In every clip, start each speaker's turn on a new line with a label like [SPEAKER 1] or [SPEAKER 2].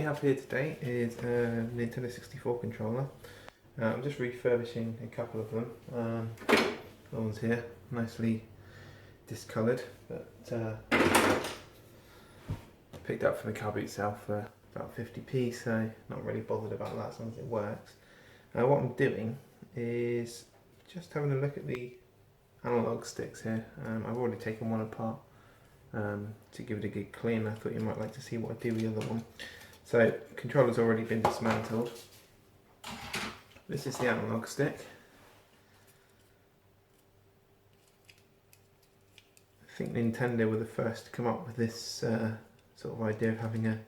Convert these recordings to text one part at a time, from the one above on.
[SPEAKER 1] have here today is a Nintendo 64 controller. I'm just refurbishing a couple of them. The one's here, nicely discoloured, but picked up from the car boot sale for about 50p, so not really bothered about that as long as it works. What I'm doing is just having a look at the analog sticks here. I've already taken one apart to give it a good clean. I thought you might like to see what I do with the other one. So, the controller's already been dismantled. This is the analog stick. I think Nintendo were the first to come up with this sort of idea of having an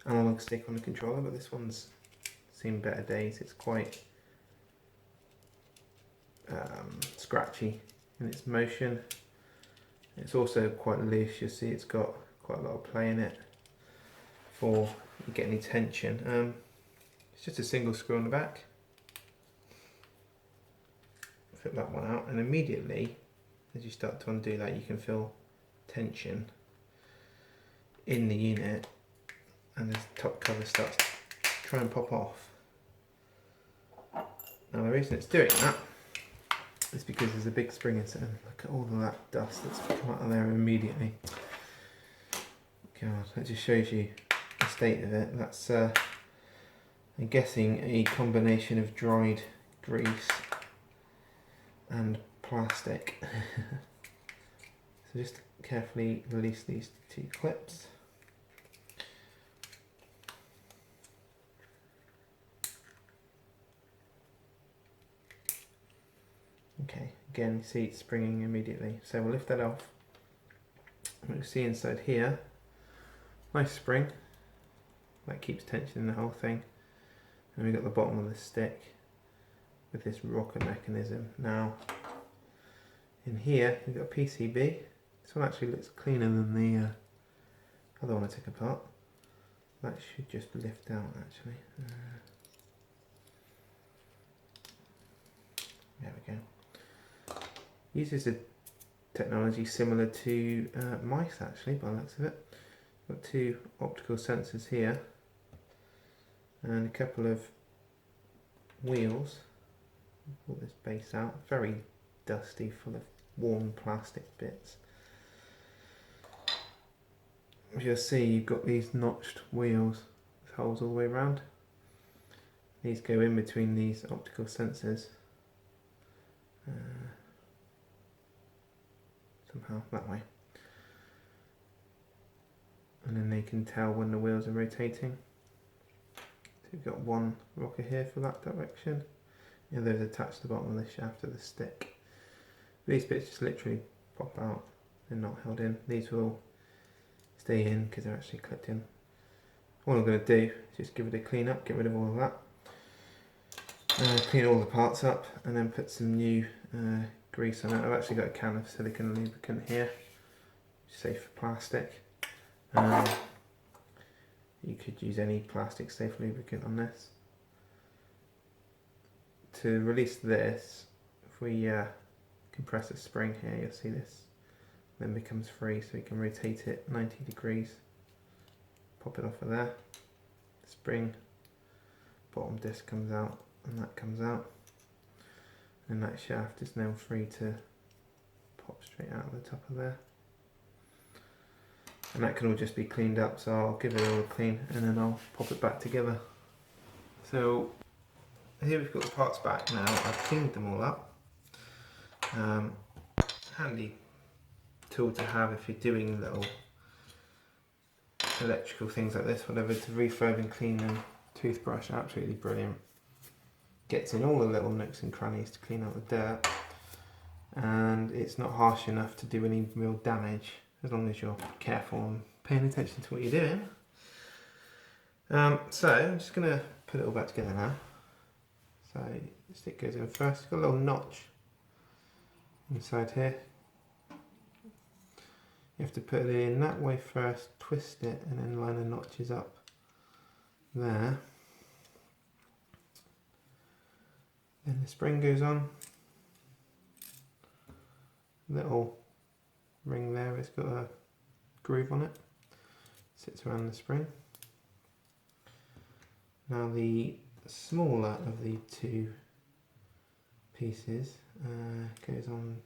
[SPEAKER 1] analog stick on the controller, but this one's seen better days. It's quite scratchy in its motion. It's also quite loose. You'll see it's got quite a lot of play in it before you get any tension. It's just a single screw on the back. Flip that one out, and immediately as you start to undo that, you can feel tension in the unit, and the top cover starts to try and pop off. Now the reason it's doing that is because there's a big spring inside. Look at all of that dust that's come out of there immediately. God, that just shows you the state of it. That's I'm guessing a combination of dried grease and plastic. So just carefully release these two clips. Okay, again, you see it's springing immediately. So we'll lift that off. We'll see inside here, nice spring that keeps tension in the whole thing. And we've got the bottom of the stick with this rocker mechanism. Now, in here we've got a PCB. This one actually looks cleaner than the other one I took apart. That should just lift out actually. There we go. Uses a technology similar to mice actually, by the looks of it. Got two optical sensors here and a couple of wheels. Pull this base out, very dusty, full of worn plastic bits. As you'll see, you've got these notched wheels with holes all the way around. These go in between these optical sensors. Somehow that way, and then they can tell when the wheels are rotating. So you've got one rocker here for that direction, the other is attached to the bottom of the shaft of the stick. These bits just literally pop out, they're not held in. These will stay in because they're actually clipped in. All I'm going to do is just give it a clean up, get rid of all of that, clean all the parts up, and then put some new grease on it. I've actually got a can of silicone lubricant here, safe for plastic. You could use any plastic safe lubricant on this. To release this, if we compress a spring here, you'll see this then becomes free, so we can rotate it 90 degrees, pop it off of there, spring, bottom disc comes out, and that comes out. And that shaft is now free to pop straight out of the top of there. And that can all just be cleaned up, so I'll give it all a clean and then I'll pop it back together. So here we've got the parts back now. I've cleaned them all up. Handy tool to have if you're doing little electrical things like this, whatever, to refurb and clean them. Toothbrush, absolutely brilliant. Gets in all the little nooks and crannies to clean out the dirt, and it's not harsh enough to do any real damage as long as you're careful and paying attention to what you're doing. So I'm just going to put it all back together now. So the stick goes in first. It's got a little notch inside here. You have to put it in that way first, twist it, and then line the notches up there. Then the spring goes on. Little ring there, it's got a groove on it. Sits around the spring. Now the smaller of the two pieces goes on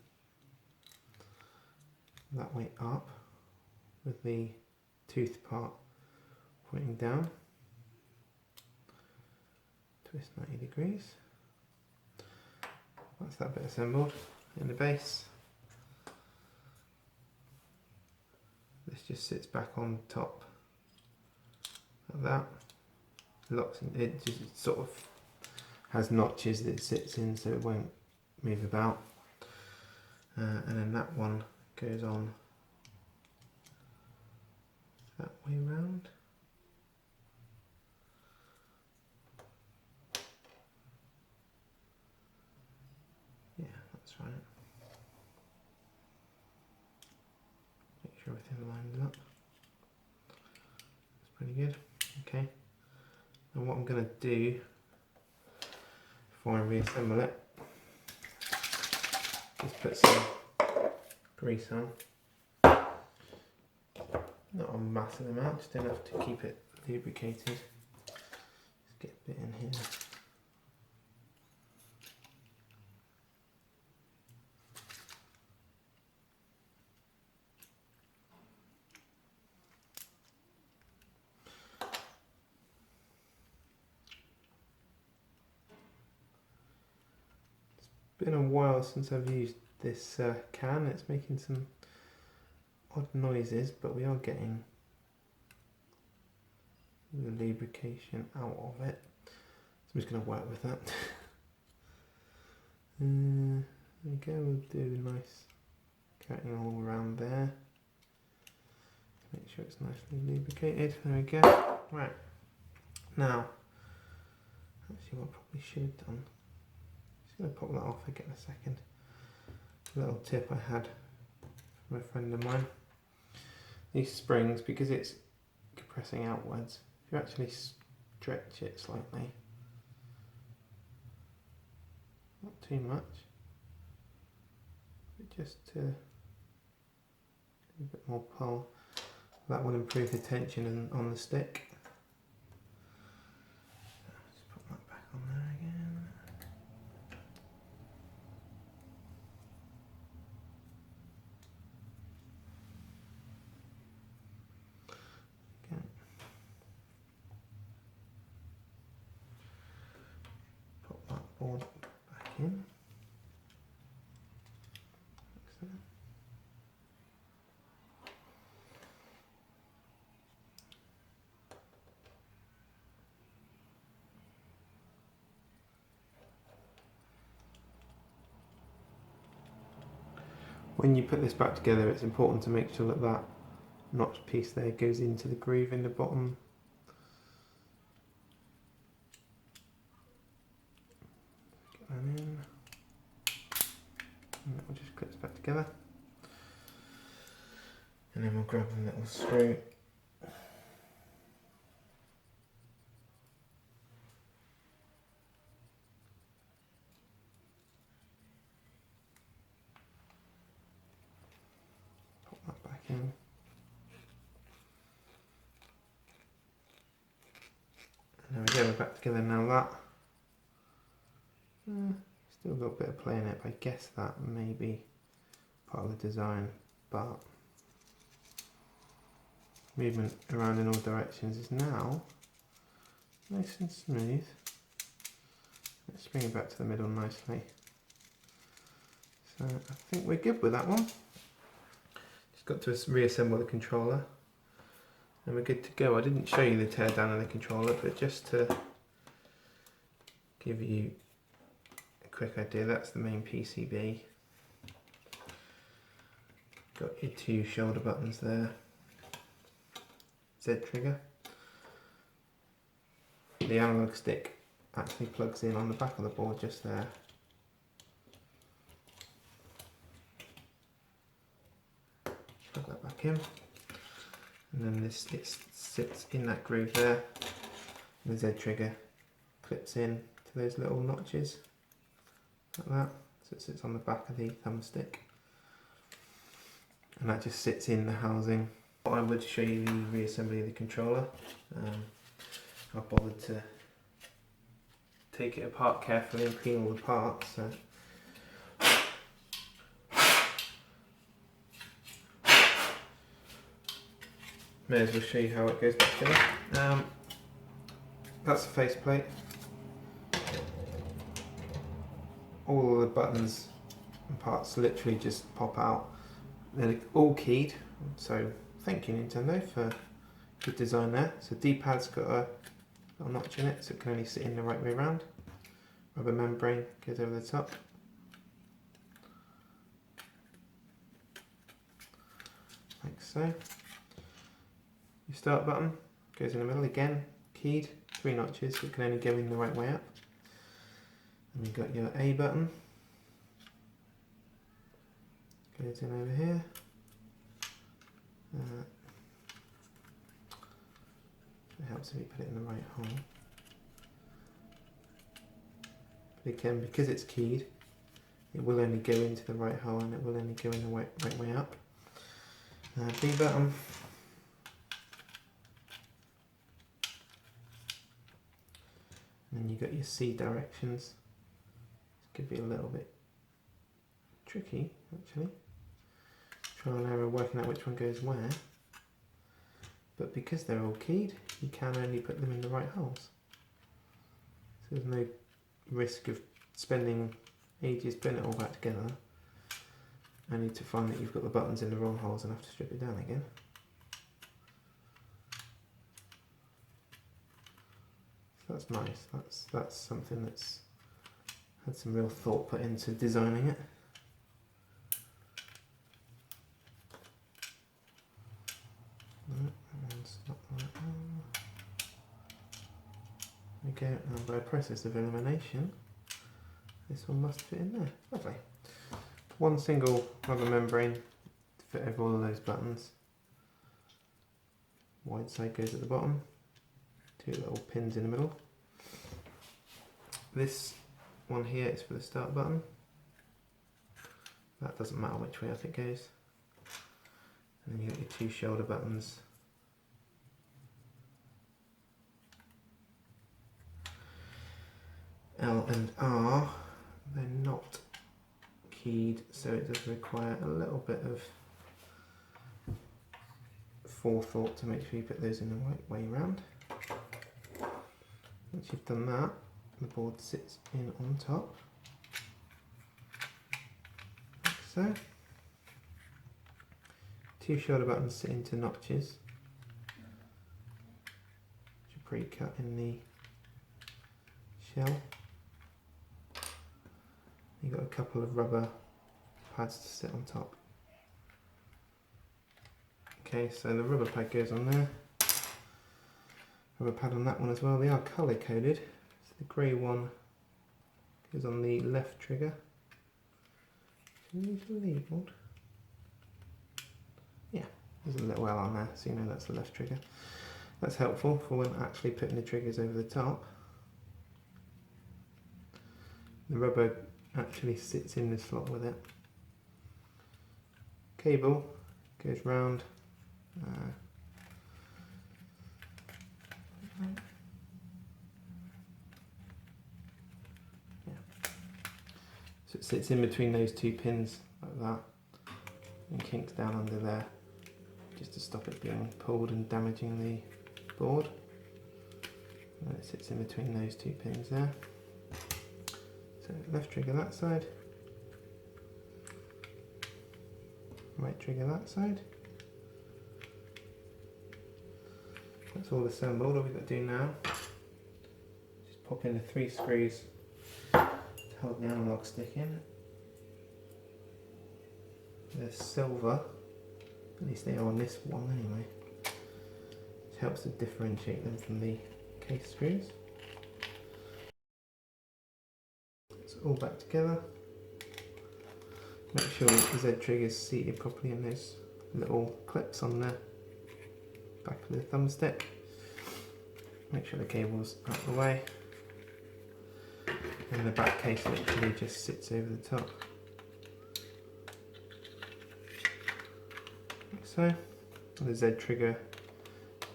[SPEAKER 1] that way up, with the tooth part pointing down. Twist 90 degrees. That's that bit assembled in the base. This just sits back on top like that. Locks in, it just sort of has notches that it sits in so it won't move about. And then that one goes on that way round. Yeah, that's right. Make sure everything lines up. That's pretty good. Okay. And what I'm going to do before I reassemble it is put some grease on. Not a massive amount, just enough to keep it lubricated. Let's get a bit in here. It's been a while since I've used this can. It's making some odd noises, but we are getting the lubrication out of it. So I'm just going to work with that. There we go, we'll do a nice coating all around there. Make sure it's nicely lubricated. There we go. Right, now, actually what I probably should have done, just going to pop that off again a second. A little tip I had from a friend of mine. These springs, because it's compressing outwards, if you actually stretch it slightly, not too much, but just to a bit more pull, that will improve the tension on the stick. Just put that back on there again. Board back in. Excellent. When you put this back together, it's important to make sure that that notch piece there goes into the groove in the bottom. Get that in. And that will just clips back together. And then we'll grab a little screw. Pop that back in. And there we go, we're back together now. That still got a bit of play in it, but I guess that may be part of the design, but movement around in all directions is now nice and smooth. Let's bring it back to the middle nicely. So I think we're good with that one. Just got to reassemble the controller and we're good to go. I didn't show you the tear down of the controller, but just to give you a quick idea, that's the main PCB. Got your two shoulder buttons there. Z trigger. The analog stick actually plugs in on the back of the board just there. Plug that back in. And then this it sits in that groove there. And the Z trigger clips in to those little notches like that. So it sits on the back of the thumbstick. And that just sits in the housing. I would show you the reassembly of the controller. I bothered to take it apart carefully and clean all the parts. So. May as well show you how it goes back together. That's the faceplate. All the buttons and parts literally just pop out. They're all keyed, so thank you Nintendo for good design there. So D-pad's got a little notch in it, so it can only sit in the right way around. Rubber membrane goes over the top. Like so. Your start button goes in the middle again, keyed, 3 notches, so it can only go in the right way up. And you've got your A button, goes in over here. It helps if you put it in the right hole. But again, because it's keyed, it will only go into the right hole and it will only go in the right way up. B button. And then you've got your C directions. This could be a little bit tricky actually. Trial and error working out which one goes where. But because they're all keyed, you can only put them in the right holes. So there's no risk of spending ages putting it all back together, only to find that you've got the buttons in the wrong holes and have to strip it down again. So that's nice. That's something that's had some real thought put into designing it. There we go, and by a process of elimination, this one must fit in there. Lovely. One single rubber membrane to fit over all of those buttons. Wide side goes at the bottom. 2 little pins in the middle. This one here is for the start button. That doesn't matter which way up it goes. And then you got your 2 shoulder buttons. L and R, they're not keyed, so it does require a little bit of forethought to make sure you put those in the right way around. Once you've done that, the board sits in on top, like so. 2 shoulder buttons sit into notches, which are pre-cut in the shell. You've got a couple of rubber pads to sit on top. Okay, so the rubber pad goes on there. Rubber pad on that one as well. They are colour coded. So the grey one goes on the left trigger. Is it labelled? Yeah, there's a little L on there, so you know that's the left trigger. That's helpful for when actually putting the triggers over the top. The rubber actually sits in the slot with it. Cable goes round. Yeah. So it sits in between those 2 pins like that and kinks down under there just to stop it being pulled and damaging the board. And it sits in between those 2 pins there. So left trigger that side, right trigger that side. That's all assembled. All we've got to do now is just pop in the 3 screws to hold the analog stick in. They're silver, at least they are on this one anyway, which helps to differentiate them from the case screws. All back together. Make sure the Z trigger is seated properly in those little clips on the back of the thumbstick. Make sure the cable's out of the way. And the back case literally just sits over the top. Like so. And the Z trigger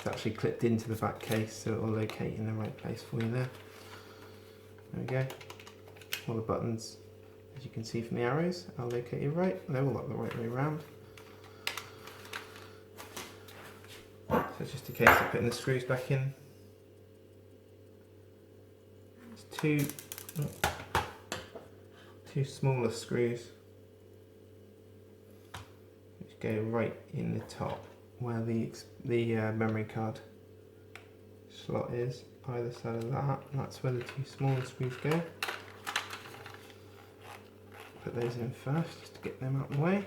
[SPEAKER 1] is actually clipped into the back case, so it will locate in the right place for you there. There we go. All the buttons, as you can see from the arrows, are located right. They're all up the right way around. So it's just a case of putting the screws back in. It's two smaller screws which go right in the top where the memory card slot is, either side of that. That's where the two smaller screws go. Put those in first just to get them out of the way.